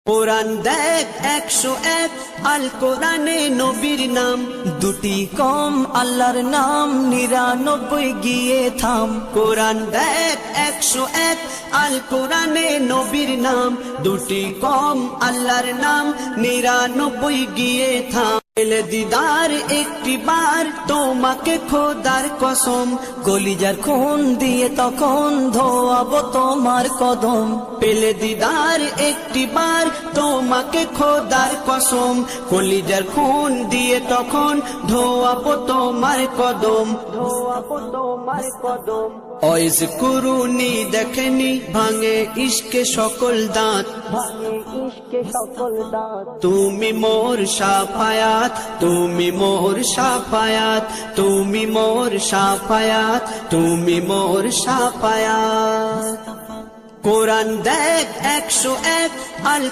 কোরআন দেখ 101 আল কোরআনে নবীর নাম, দুটি কম আল্লাহর নাম 99 গিয়ে থাম। কোরআন দেখ 101 আল কোরআনে নবীর নাম, দুটি কম আল্লাহর নাম 99 গিয়ে থাম। পেলে দিদার একটি বার তোমাকে খোদার কসম, কলিজার খুন দিয়ে তখন ধোয়াবো তোমার কদম। পেলে দিদার একটি বার তোমাকে খোদার কসম, কলিজার খুন দিয়ে তখন ধোয়াবো তোমার কদম, ধোয়াবো তোমার কদম। ওয়াইজ কুরুনি দেখেনি ভাঙে ইশকে সকল দাঁত, ভাঙে ইশকে সকল দাঁত। তুমি মোর শাফায়াত, তুমি মোর শাফায়াত, তুমি মোর শাফায়াত, তুমি মোর শাফায়াত। কোরআন দেখ 101 আল